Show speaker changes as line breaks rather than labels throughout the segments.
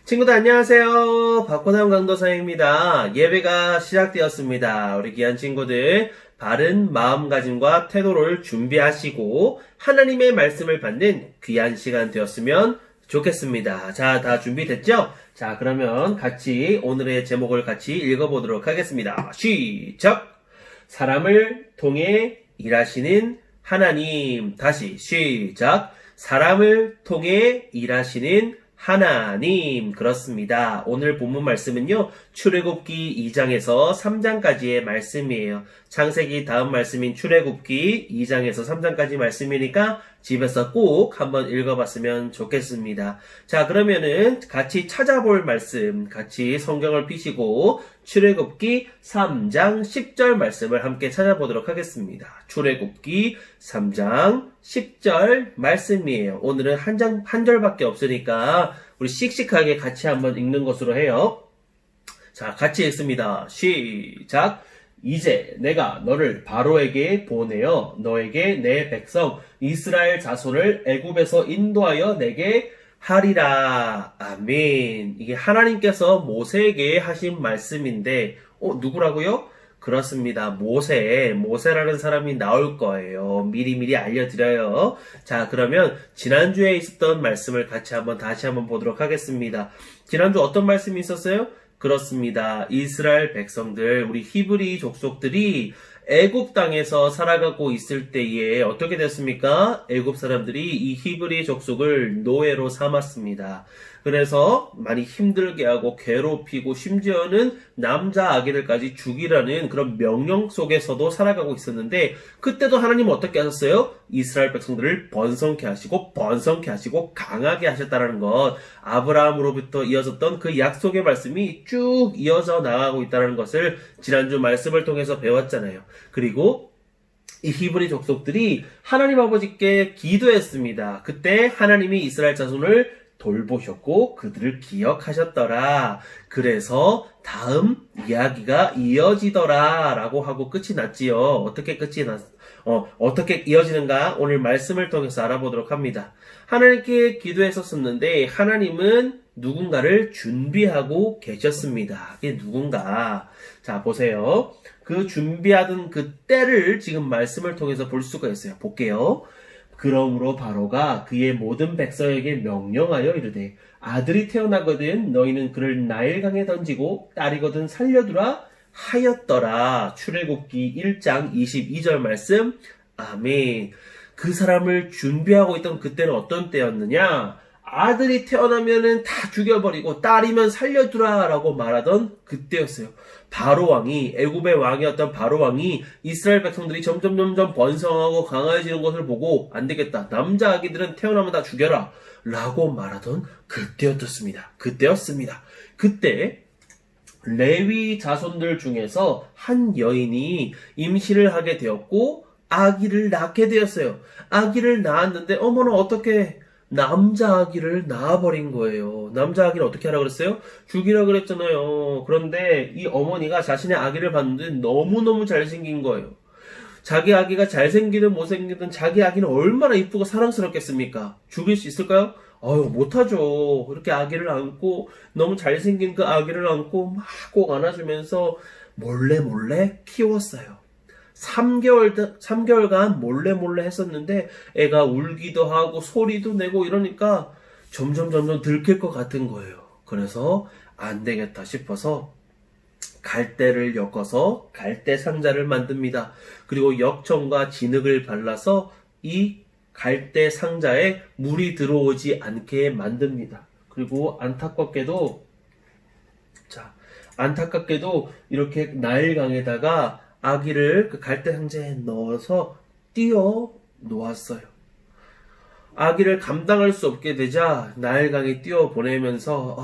친구들 안녕하세요. 박호남 강도사입니다. 예배가 시작되었습니다. 우리 귀한 친구들 바른 마음가짐과 태도를 준비하시고 하나님의 말씀을 받는 귀한 시간 되었으면 좋겠습니다. 자, 다 준비됐죠? 자, 그러면 같이 오늘의 제목을 같이 읽어보도록 하겠습니다. 시작! 사람을 통해 일하시는 하나님. 다시 시작! 사람을 통해 일하시는 하나님. 그렇습니다. 오늘 본문 말씀은요, 출애굽기 2장에서 3장까지의 말씀이에요. 창세기 다음 말씀인 출애굽기 2장에서 3장까지 말씀이니까 집에서 꼭 한번 읽어봤으면 좋겠습니다. 자, 그러면은 같이 찾아볼 말씀, 같이 성경을 펴시고 출애굽기 3장 10절 말씀을 함께 찾아보도록 하겠습니다. 출애굽기 3장 10절 말씀이에요. 오늘은 한 절밖에 없으니까 우리 씩씩하게 같이 한번 읽는 것으로 해요. 자, 같이 읽습니다. 시작! 이제 내가 너를 바로에게 보내어 너에게 내 백성 이스라엘 자손을 애굽에서 인도하여 내게 하리라. 아멘. 이게 하나님께서 모세에게 하신 말씀인데, 누구라고요? 그렇습니다. 모세라는 사람이 나올 거예요. 미리미리 알려드려요. 자, 그러면 지난주에 있었던 말씀을 다시 한번 보도록 하겠습니다. 지난주 어떤 말씀이 있었어요? 그렇습니다. 이스라엘 백성들, 우리 히브리 족속들이 애굽 땅에서 살아가고 있을 때에 어떻게 됐습니까? 애굽 사람들이 이 히브리 족속을 노예로 삼았습니다. 그래서 많이 힘들게 하고 괴롭히고 심지어는 남자 아기들까지 죽이라는 그런 명령 속에서도 살아가고 있었는데, 그때도 하나님은 어떻게 하셨어요? 이스라엘 백성들을 번성케 하시고 강하게 하셨다는 것, 아브라함으로부터 이어졌던 그 약속의 말씀이 쭉 이어져 나가고 있다는 것을 지난주 말씀을 통해서 배웠잖아요. 그리고 이 히브리 족속들이 하나님 아버지께 기도했습니다. 그때 하나님이 이스라엘 자손을 돌보셨고 그들을 기억하셨더라. 그래서 다음 이야기가 이어지더라 라고 하고 끝이 났지요. 어떻게 이어지는가 오늘 말씀을 통해서 알아보도록 합니다. 하나님께 기도했었는데 하나님은 누군가를 준비하고 계셨습니다. 그게 누군가? 자, 보세요. 그 준비하던 그 때를 지금 말씀을 통해서 볼 수가 있어요. 볼게요. 그러므로 바로가 그의 모든 백성에게 명령하여 이르되 아들이 태어나거든 너희는 그를 나일강에 던지고 딸이거든 살려두라 하였더라. 출애굽기 1장 22절 말씀. 아멘. 그 사람을 준비하고 있던 그때는 어떤 때였느냐? 아들이 태어나면은 다 죽여버리고 딸이면 살려두라 라고 말하던 그때였어요. 바로왕이, 애굽의 왕이었던 바로왕이 이스라엘 백성들이 점점 번성하고 강해지는 것을 보고 안 되겠다, 남자 아기들은 태어나면 다 죽여라 라고 말하던 그때였습니다. 그때 레위 자손들 중에서 한 여인이 임신을 하게 되었고 아기를 낳게 되었어요. 아기를 낳았는데 어머나 어떻게 남자 아기를 낳아버린 거예요. 남자 아기를 어떻게 하라 그랬어요? 죽이라 그랬잖아요. 그런데 이 어머니가 자신의 아기를 봤는데 너무너무 잘생긴 거예요. 자기 아기가 잘생기든 못생기든 자기 아기는 얼마나 이쁘고 사랑스럽겠습니까? 죽일 수 있을까요? 못하죠. 이렇게 아기를 안고, 너무 잘생긴 그 아기를 안고 막 꼭 안아주면서 몰래 키웠어요. 3개월간 몰래 했었는데 애가 울기도 하고 소리도 내고 이러니까 점점 들킬 것 같은 거예요. 그래서 안 되겠다 싶어서 갈대를 엮어서 갈대 상자를 만듭니다. 그리고 역청과 진흙을 발라서 이 갈대 상자에 물이 들어오지 않게 만듭니다. 그리고 안타깝게도 이렇게 나일강에다가 아기를 그 갈대 상자에 넣어서 띄워 놓았어요. 아기를 감당할 수 없게 되자 나일강에 띄워 보내면서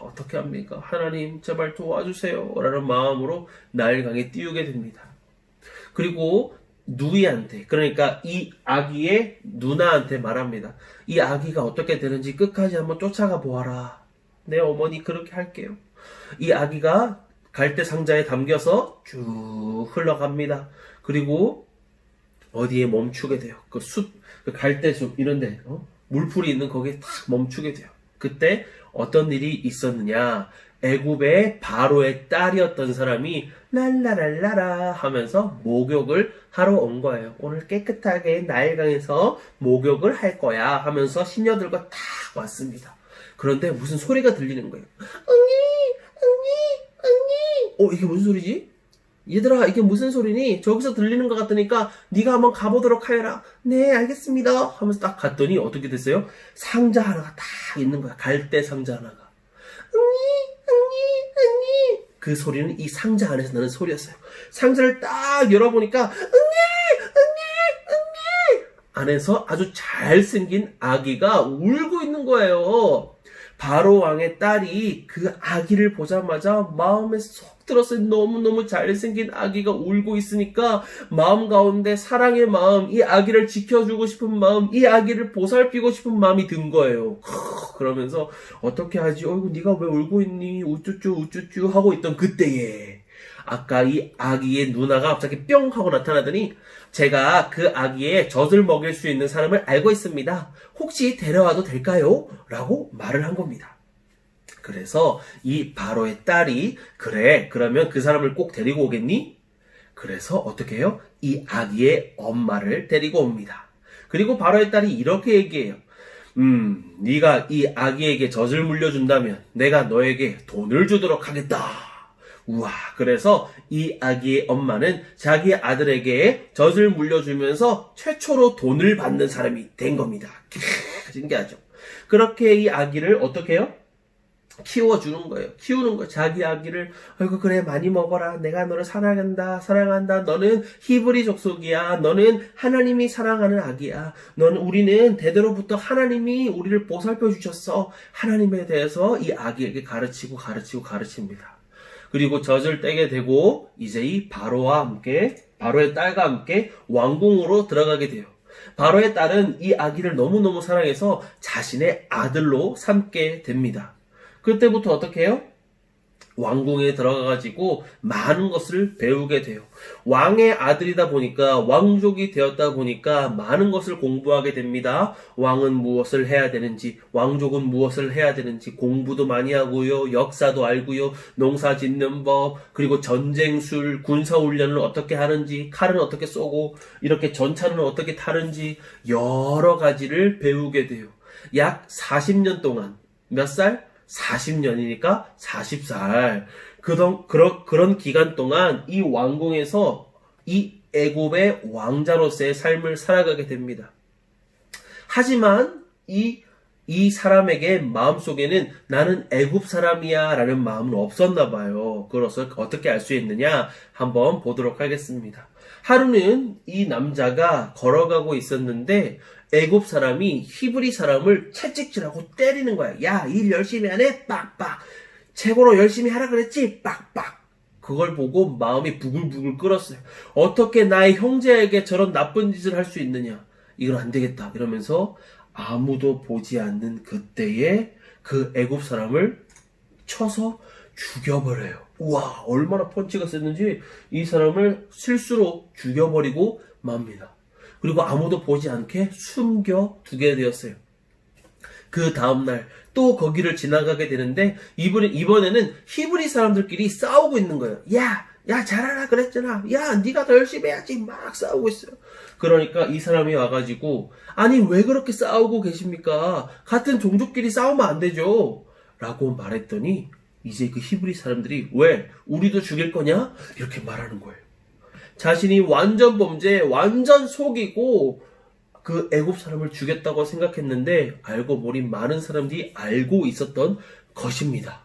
어떻게 합니까? 하나님 제발 도와주세요 라는 마음으로 나일강에 띄우게 됩니다. 그리고 누이한테, 그러니까 이 아기의 누나한테 말합니다. 이 아기가 어떻게 되는지 끝까지 한번 쫓아가 보아라. 내 어머니 그렇게 할게요. 이 아기가 갈대 상자에 담겨서 쭉 흘러갑니다. 그리고 어디에 멈추게 돼요. 그 갈대숲 이런데 물풀이 있는 거기에 딱 멈추게 돼요. 그때 어떤 일이 있었느냐? 애굽의 바로의 딸이었던 사람이 랄라랄라라 하면서 목욕을 하러 온 거예요. 오늘 깨끗하게 나일강에서 목욕을 할 거야 하면서 시녀들과 딱 왔습니다. 그런데 무슨 소리가 들리는 거예요. 이게 무슨 소리지? 얘들아, 이게 무슨 소리니? 저기서 들리는 것 같으니까 네가 한번 가보도록 하여라. 네, 알겠습니다. 하면서 딱 갔더니 어떻게 됐어요? 상자 하나가 딱 있는 거야. 갈대 상자 하나가. 그 소리는 이 상자 안에서 나는 소리였어요. 상자를 딱 열어보니까 안에서 아주 잘생긴 아기가 울고 있는 거예요. 바로 왕의 딸이 그 아기를 보자마자 마음에 쏙 들었어요. 너무너무 잘생긴 아기가 울고 있으니까 마음 가운데 사랑의 마음, 이 아기를 지켜주고 싶은 마음, 이 아기를 보살피고 싶은 마음이 든 거예요. 그러면서 어떻게 하지? 어이구, 네가 왜 울고 있니? 우쭈쭈 우쭈쭈 하고 있던 그때에 아까 이 아기의 누나가 갑자기 뿅 하고 나타나더니 제가 그 아기의 젖을 먹일 수 있는 사람을 알고 있습니다. 혹시 데려와도 될까요? 라고 말을 한 겁니다. 그래서 이 바로의 딸이 그래, 그러면 그 사람을 꼭 데리고 오겠니? 그래서 어떻게 해요? 이 아기의 엄마를 데리고 옵니다. 그리고 바로의 딸이 이렇게 얘기해요. 네가 이 아기에게 젖을 물려준다면 내가 너에게 돈을 주도록 하겠다. 우와, 그래서 이 아기의 엄마는 자기 아들에게 젖을 물려주면서 최초로 돈을 받는 사람이 된 겁니다. 신기하죠? 그렇게 이 아기를 어떻게 해요? 키워주는 거예요. 키우는 거예요. 자기 아기를, 아이고, 그래, 많이 먹어라. 내가 너를 사랑한다. 너는 히브리 족속이야. 너는 하나님이 사랑하는 아기야. 우리는 대대로부터 하나님이 우리를 보살펴 주셨어. 하나님에 대해서 이 아기에게 가르칩니다. 그리고 젖을 떼게 되고, 이제 이 바로의 딸과 함께 왕궁으로 들어가게 돼요. 바로의 딸은 이 아기를 너무너무 사랑해서 자신의 아들로 삼게 됩니다. 그때부터 어떻게 해요? 왕궁에 들어가가지고 많은 것을 배우게 돼요. 왕의 아들이다 보니까, 왕족이 되었다 보니까 많은 것을 공부하게 됩니다. 왕은 무엇을 해야 되는지, 왕족은 무엇을 해야 되는지 공부도 많이 하고요. 역사도 알고요. 농사 짓는 법, 그리고 전쟁술, 군사훈련을 어떻게 하는지, 칼은 어떻게 쏘고, 이렇게 전차는 어떻게 타는지 여러 가지를 배우게 돼요. 약 40년 동안, 몇 살? 40년이니까 40살. 그런 기간 동안 이 왕궁에서 이 애굽의 왕자로서의 삶을 살아가게 됩니다. 하지만 이 사람에게 마음속에는 나는 애굽 사람이야 라는 마음은 없었나 봐요. 그래서 어떻게 알 수 있느냐? 한번 보도록 하겠습니다. 하루는 이 남자가 걸어가고 있었는데 애굽 사람이 히브리 사람을 채찍질하고 때리는 거야. 야, 일 열심히 하네? 빡빡. 최고로 열심히 하라 그랬지? 빡빡. 그걸 보고 마음이 부글부글 끓었어요. 어떻게 나의 형제에게 저런 나쁜 짓을 할 수 있느냐? 이건 안 되겠다. 이러면서 아무도 보지 않는 그때에 그 애굽 사람을 쳐서 죽여버려요. 우와, 얼마나 펀치가 셌는지 이 사람을 실수로 죽여버리고 맙니다. 그리고 아무도 보지 않게 숨겨두게 되었어요. 그 다음날 또 거기를 지나가게 되는데 이번에는 히브리 사람들끼리 싸우고 있는 거예요. 야, 잘하라 그랬잖아. 야, 네가 더 열심히 해야지. 막 싸우고 있어요. 그러니까 이 사람이 와가지고 아니 왜 그렇게 싸우고 계십니까? 같은 종족끼리 싸우면 안 되죠. 라고 말했더니 이제 그 히브리 사람들이 왜? 우리도 죽일 거냐? 이렇게 말하는 거예요. 자신이 완전 범죄, 완전 속이고 그 애굽 사람을 죽였다고 생각했는데 알고 보니 많은 사람들이 알고 있었던 것입니다.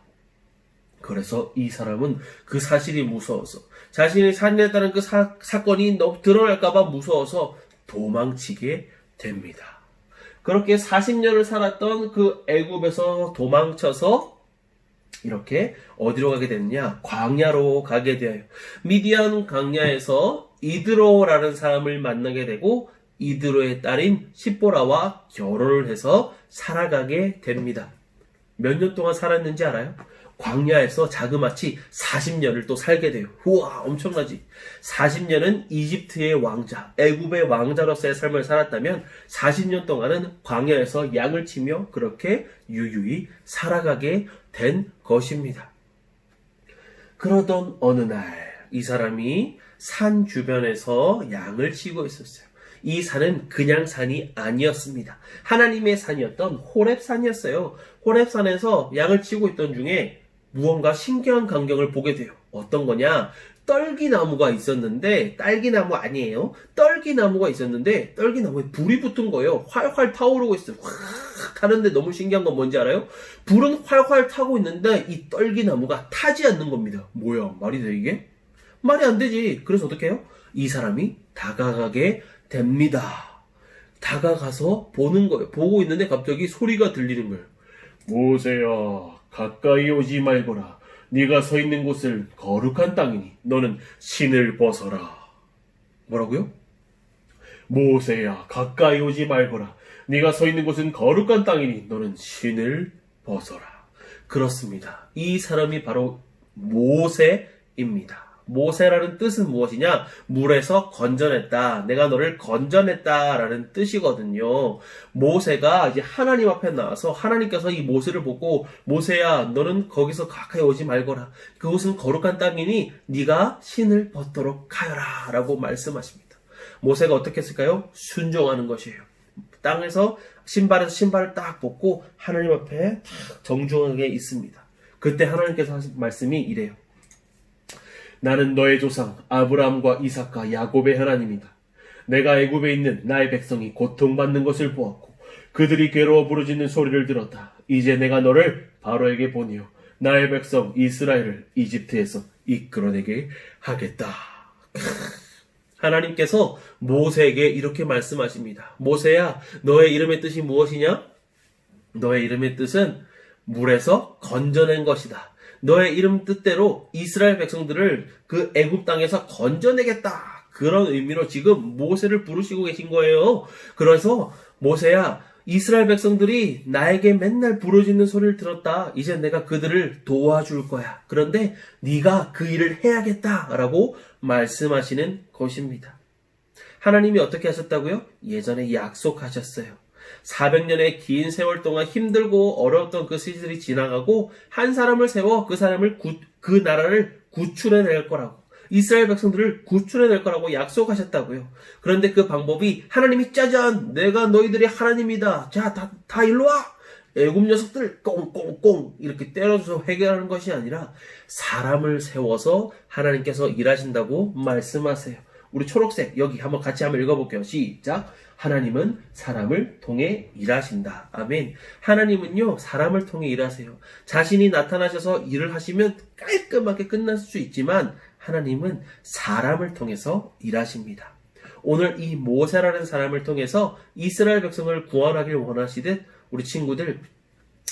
그래서 이 사람은 그 사실이 무서워서 자신이 살인했다는 그 사건이 드러날까봐 무서워서 도망치게 됩니다. 그렇게 40년을 살았던 그 애굽에서 도망쳐서 이렇게 어디로 가게 됐느냐? 광야로 가게 되어요. 미디안 광야에서 이드로라는 사람을 만나게 되고 이드로의 딸인 십보라와 결혼을 해서 살아가게 됩니다. 몇 년 동안 살았는지 알아요? 광야에서 자그마치 40년을 또 살게 돼요. 우와, 엄청나지? 40년은 이집트의 왕자, 애굽의 왕자로서의 삶을 살았다면 40년 동안은 광야에서 양을 치며 그렇게 유유히 살아가게 된 것입니다. 그러던 어느 날 이 사람이 산 주변에서 양을 치고 있었어요. 이 산은 그냥 산이 아니었습니다. 하나님의 산이었던 호렙산이었어요. 호렙산에서 양을 치고 있던 중에 무언가 신기한 광경을 보게 돼요. 어떤 거냐? 떨기나무가 있었는데, 딸기나무 아니에요. 떨기나무가 있었는데 떨기나무에 불이 붙은 거예요. 활활 타오르고 있어요. 확 타는데 너무 신기한 건 뭔지 알아요? 불은 활활 타고 있는데 이 떨기나무가 타지 않는 겁니다. 뭐야, 말이 돼 이게? 말이 안 되지. 그래서 어떻게 해요? 이 사람이 다가가게 됩니다. 다가가서 보는 거예요. 보고 있는데 갑자기 소리가 들리는 거예요. 모세야, 가까이 오지 말거라. 네가 서 있는 곳은 거룩한 땅이니 너는 신을 벗어라. 뭐라고요? 모세야, 가까이 오지 말거라. 네가 서 있는 곳은 거룩한 땅이니 너는 신을 벗어라. 그렇습니다. 이 사람이 바로 모세입니다. 모세라는 뜻은 무엇이냐? 물에서 건져냈다. 내가 너를 건져냈다라는 뜻이거든요. 모세가 이제 하나님 앞에 나와서 하나님께서 이 모세를 보고 모세야, 너는 거기서 가까이 오지 말거라. 그곳은 거룩한 땅이니 네가 신을 벗도록 하여라 라고 말씀하십니다. 모세가 어떻게 했을까요? 순종하는 것이에요. 땅에서 신발을 딱 벗고 하나님 앞에 정중하게 있습니다. 그때 하나님께서 하신 말씀이 이래요. 나는 너의 조상 아브라함과 이삭과 야곱의 하나님이다. 내가 애굽에 있는 나의 백성이 고통받는 것을 보았고 그들이 괴로워 부르짖는 소리를 들었다. 이제 내가 너를 바로에게 보내어 나의 백성 이스라엘을 이집트에서 이끌어내게 하겠다. 하나님께서 모세에게 이렇게 말씀하십니다. 모세야, 너의 이름의 뜻이 무엇이냐? 너의 이름의 뜻은 물에서 건져낸 것이다. 너의 이름 뜻대로 이스라엘 백성들을 그 애굽 땅에서 건져내겠다. 그런 의미로 지금 모세를 부르시고 계신 거예요. 그래서 모세야, 이스라엘 백성들이 나에게 맨날 부르짖는 소리를 들었다. 이제 내가 그들을 도와줄 거야. 그런데 네가 그 일을 해야겠다라고 말씀하시는 것입니다. 하나님이 어떻게 하셨다고요? 예전에 약속하셨어요. 400년의 긴 세월 동안 힘들고 어려웠던 그 시절이 지나가고 한 사람을 세워 그 사람을 그 나라를 구출해낼 거라고, 이스라엘 백성들을 구출해낼 거라고 약속하셨다고요. 그런데 그 방법이 하나님이 짜잔, 내가 너희들의 하나님이다. 자, 다 일로 와. 애굽 녀석들 꽁꽁꽁 이렇게 때려줘서 해결하는 것이 아니라 사람을 세워서 하나님께서 일하신다고 말씀하세요. 우리 초록색 여기 같이 한번 읽어볼게요. 시작. 하나님은 사람을 통해 일하신다. 아멘. 하나님은요, 사람을 통해 일하세요. 자신이 나타나셔서 일을 하시면 깔끔하게 끝날 수 있지만 하나님은 사람을 통해서 일하십니다. 오늘 이 모세라는 사람을 통해서 이스라엘 백성을 구원하길 원하시듯 우리 친구들,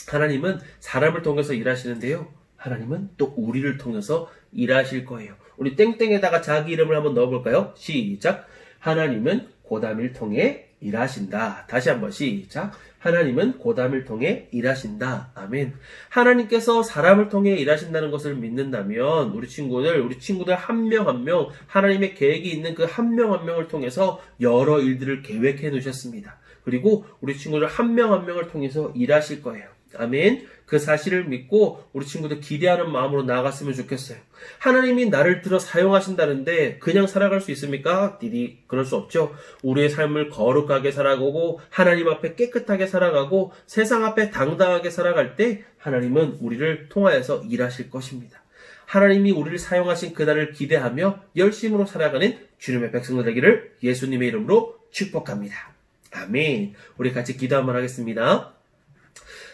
하나님은 사람을 통해서 일하시는데요, 하나님은 또 우리를 통해서 일하실 거예요. 우리 땡땡에다가 자기 이름을 한번 넣어볼까요? 시작. 하나님은 고담을 통해 일하신다. 다시 한번 시작. 하나님은 고담을 통해 일하신다. 아멘. 하나님께서 사람을 통해 일하신다는 것을 믿는다면 우리 친구들 한 명 한 명 하나님의 계획이 있는 그 한 명 한 명을 통해서 여러 일들을 계획해 놓으셨습니다. 그리고 우리 친구들 한 명 한 명을 통해서 일하실 거예요. 아멘. 그 사실을 믿고 우리 친구들 기대하는 마음으로 나아갔으면 좋겠어요. 하나님이 나를 들어 사용하신다는데 그냥 살아갈 수 있습니까? 그럴 수 없죠. 우리의 삶을 거룩하게 살아가고 하나님 앞에 깨끗하게 살아가고 세상 앞에 당당하게 살아갈 때 하나님은 우리를 통하여서 일하실 것입니다. 하나님이 우리를 사용하신 그날을 기대하며 열심으로 살아가는 주님의 백성들 되기를 예수님의 이름으로 축복합니다. 아멘. 우리 같이 기도 한번 하겠습니다.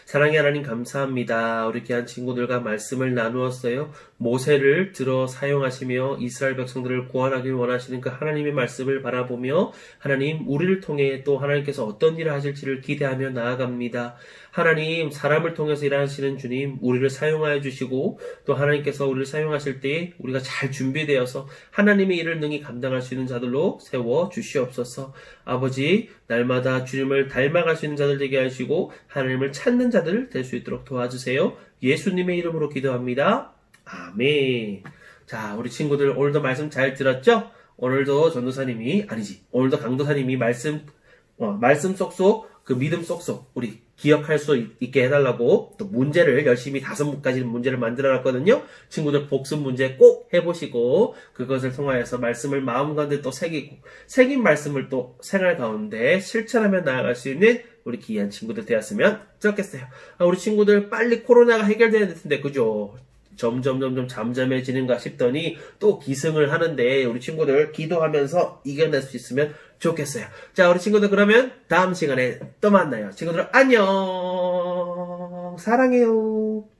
사랑의 하나님 감사합니다. 우리 귀한 친구들과 말씀을 나누었어요. 모세를 들어 사용하시며 이스라엘 백성들을 구원하길 원하시는 그 하나님의 말씀을 바라보며 하나님, 우리를 통해 또 하나님께서 어떤 일을 하실지를 기대하며 나아갑니다. 하나님, 사람을 통해서 일하시는 주님, 우리를 사용하여 주시고 또 하나님께서 우리를 사용하실 때 우리가 잘 준비되어서 하나님의 일을 능히 감당할 수 있는 자들로 세워 주시옵소서. 아버지, 날마다 주님을 닮아갈 수 있는 자들 되게 하시고 하나님을 찾는 자들 자들 될 수 있도록 도와주세요. 예수님의 이름으로 기도합니다. 아멘. 자, 우리 친구들 오늘도 말씀 잘 들었죠? 오늘도 오늘도 강도사님이 말씀 쏙쏙, 그 믿음 쏙쏙, 우리 기억할 수 있게 해달라고 또 문제를 열심히 5가지 문제를 만들어 놨거든요. 친구들 복습 문제 꼭 해보시고, 그것을 통하여서 말씀을 마음 가운데 또 새긴 말씀을 또 생활 가운데 실천하며 나아갈 수 있는 우리 귀한 친구들 되었으면 좋겠어요. 우리 친구들 빨리 코로나가 해결돼야 될 텐데, 그죠? 점점 잠잠해지는가 싶더니 또 기승을 하는데 우리 친구들 기도하면서 이겨낼 수 있으면 좋겠어요. 자, 우리 친구들 그러면 다음 시간에 또 만나요. 친구들 안녕. 사랑해요.